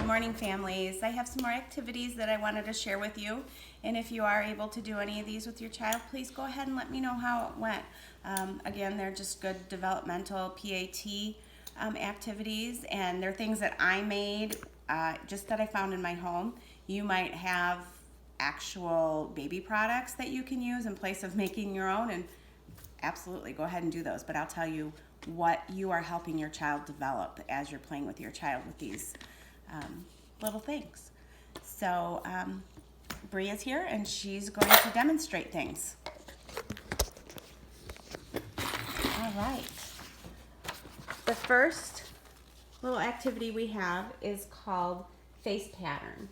morning, families. I have some more activities that I wanted to share with you, and if you are able to do any of these with your child, please go ahead and let me know how it went. Again, they're just good developmental PAT activities, and they're things that I made just that I found in my home. You might have actual baby products that you can use in place of making your own, and absolutely go ahead and do those, but I'll tell you what you are helping your child develop as you're playing with your child with these little things. So Bria's here and she's going to demonstrate things. All right. The first little activity we have is called face pattern.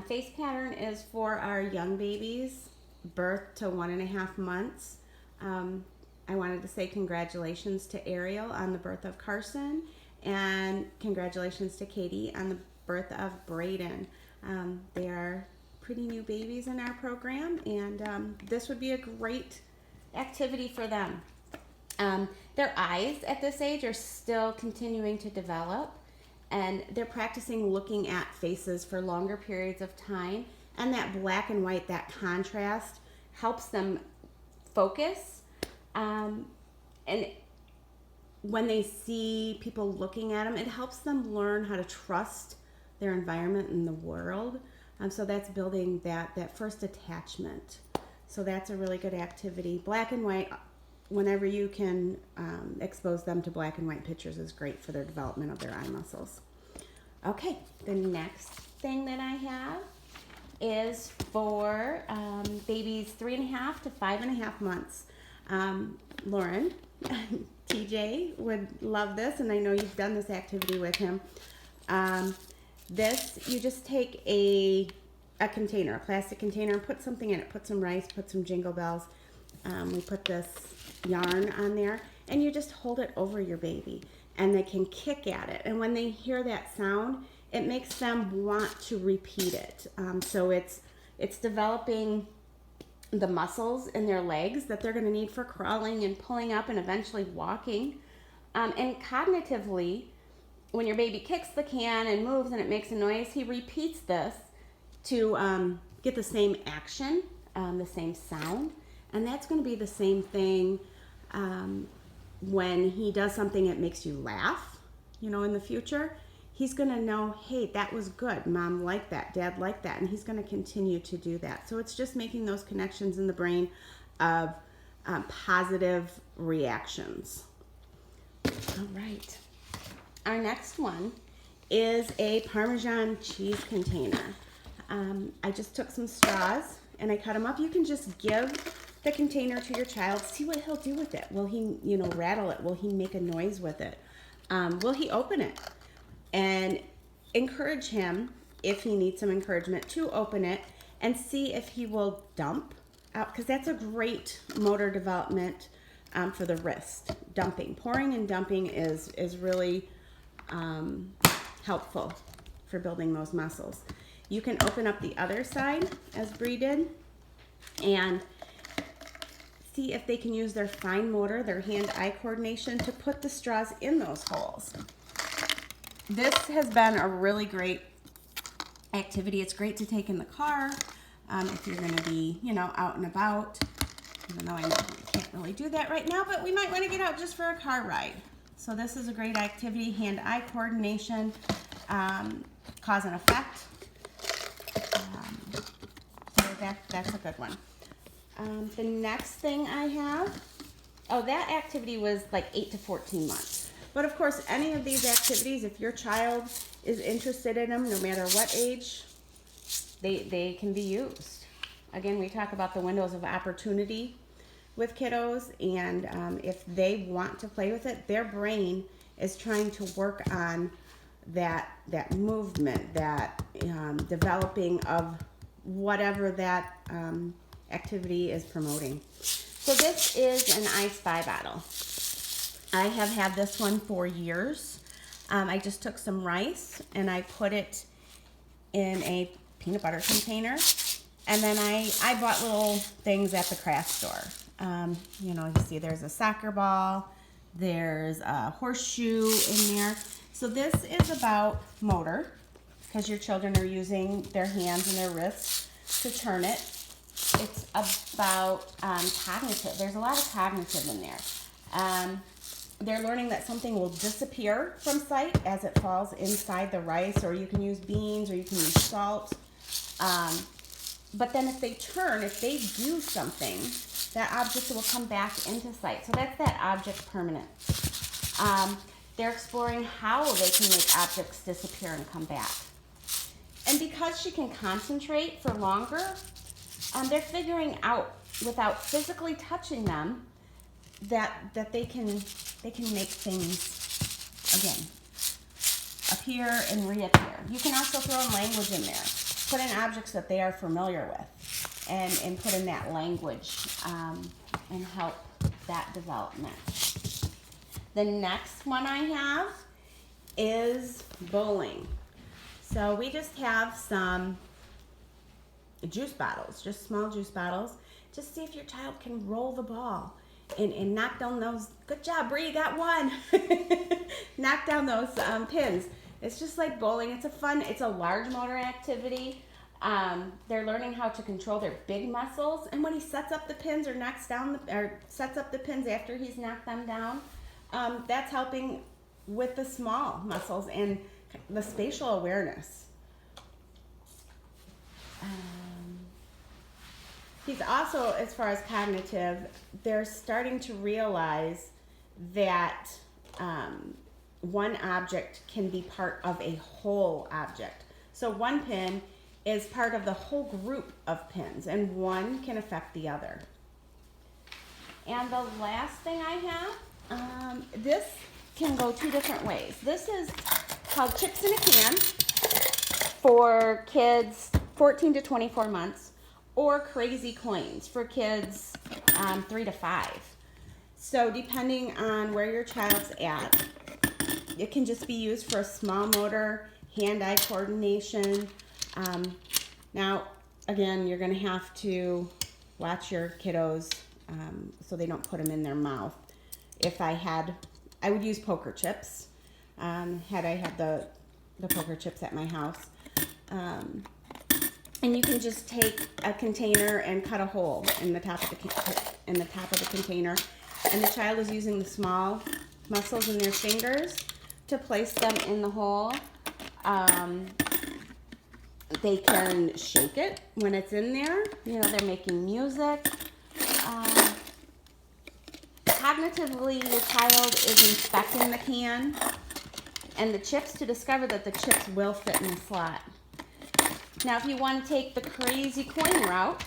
Face pattern is for our young babies, birth to 1.5 months. I wanted to say congratulations to Ariel on the birth of Carson, and congratulations to Katie on the birth of Braden. They are pretty new babies in our program, and this would be a great activity for them. Their eyes at this age are still continuing to develop, and they're practicing looking at faces for longer periods of time, and that black and white, that contrast, helps them focus. And when they see people looking at them, it helps them learn how to trust their environment and the world. So that's building that first attachment. So that's a really good activity. Black and white, whenever you can expose them to black and white pictures, is great for their development of their eye muscles. Okay, the next thing that I have is for babies 3.5 to 5.5 months. Lauren, TJ would love this, and I know you've done this activity with him. This, you just take a container, a plastic container, and put something in it. Put some rice, put some Jingle Bells. We put this yarn on there, and you just hold it over your baby, and they can kick at it. And when they hear that sound, it makes them want to repeat it. So it's developing the muscles in their legs that they're going to need for crawling and pulling up and eventually walking. And cognitively, when your baby kicks the can and moves and it makes a noise, he repeats this to get the same action, the same sound. And that's going to be the same thing when he does something that makes you laugh, in the future. He's going to know, hey, that was good. Mom liked that. Dad liked that. And he's going to continue to do that. So it's just making those connections in the brain of positive reactions. All right. Our next one is a Parmesan cheese container. I just took some straws and I cut them up. You can just give the container to your child. See what he'll do with it. Will he, rattle it? Will he make a noise with it? Will he open it? And encourage him, if he needs some encouragement, to open it and see if he will dump out, because that's a great motor development for the wrist. Dumping, pouring and dumping is really helpful for building those muscles. You can open up the other side, as Bree did, and see if they can use their fine motor, their hand-eye coordination, to put the straws in those holes. This has been a really great activity. It's great to take in the car if you're going to be, out and about. Even though I know we can't really do that right now, but we might want to get out just for a car ride. So this is a great activity. Hand-eye coordination, cause and effect. So that's a good one. The next thing I have, that activity was like 8 to 14 months. But of course, any of these activities, if your child is interested in them, no matter what age, they can be used. Again, we talk about the windows of opportunity with kiddos, and if they want to play with it, their brain is trying to work on that movement, that developing of whatever that activity is promoting. So this is an I Spy bottle. I have had this one for years. I just took some rice and I put it in a peanut butter container, and then I bought little things at the craft store. You see there's a soccer ball, there's a horseshoe in there. So this is about motor because your children are using their hands and their wrists to turn it. It's about cognitive. There's a lot of cognitive in there. They're learning that something will disappear from sight as it falls inside the rice, or you can use beans, or you can use salt. But then if they turn, if they do something, that object will come back into sight. So that's that object permanent. They're exploring how they can make objects disappear and come back. And because she can concentrate for longer, they're figuring out, without physically touching them, that they can make things, again, appear and reappear. You can also throw in language in there. Put in objects that they are familiar with, and put in that language and help that development. The next one I have is bowling. So we just have some juice bottles, just small juice bottles. Just see if your child can roll the ball and knock down those. Good job, Bree, you got one. Knock down those pins. It's just like bowling. It's a large motor activity. They're learning how to control their big muscles, and when he sets up the pins or sets up the pins after he's knocked them down, that's helping with the small muscles and the spatial awareness. He's also, as far as cognitive, they're starting to realize that one object can be part of a whole object. So one pin is part of the whole group of pins, and one can affect the other. And the last thing I have, this can go two different ways. This is called Chips in a Can for kids 14 to 24 months, or Crazy Coins for kids 3 to 5. So depending on where your child's at, it can just be used for a small motor, hand-eye coordination. Now, again, you're going to have to watch your kiddos so they don't put them in their mouth. I would use poker chips. Had I had the poker chips at my house. And you can just take a container and cut a hole in the top of the container, and the child is using the small muscles in their fingers to place them in the hole. They can shake it when it's in there. You know, they're making music. Cognitively, the child is inspecting the can and the chips to discover that the chips will fit in the slot. Now, if you want to take the Crazy Coin route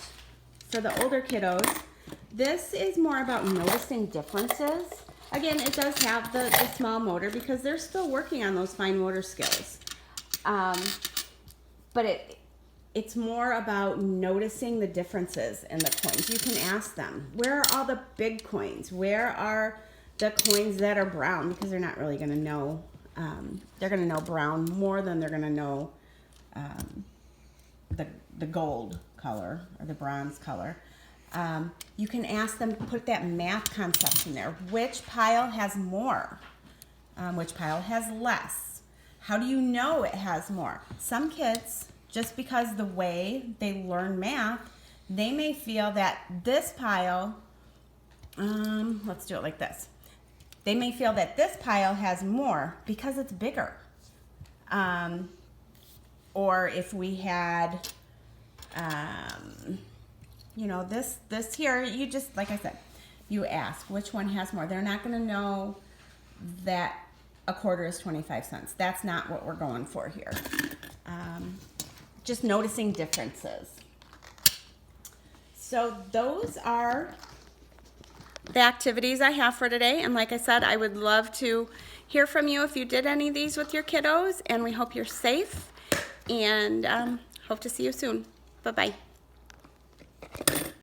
for the older kiddos, this is more about noticing differences. Again, it does have the small motor because they're still working on those fine motor skills. But it's more about noticing the differences in the coins. You can ask them, where are all the big coins? Where are the coins that are brown? Because they're not really going to know. They're going to know brown more than they're going to know the gold color or the bronze color. You can ask them, put that math concept in there. Which pile has more? Which pile has less? How do you know it has more? Some kids, just because the way they learn math, they may feel that this pile, let's do it like this. They may feel that this pile has more because it's bigger. Or if we had, you know, this here, you just, like I said, you ask which one has more. They're not going to know that a quarter is 25 cents. That's not what we're going for here. Just noticing differences. So those are the activities I have for today. And like I said, I would love to hear from you if you did any of these with your kiddos. And we hope you're safe. And hope to see you soon. Bye-bye.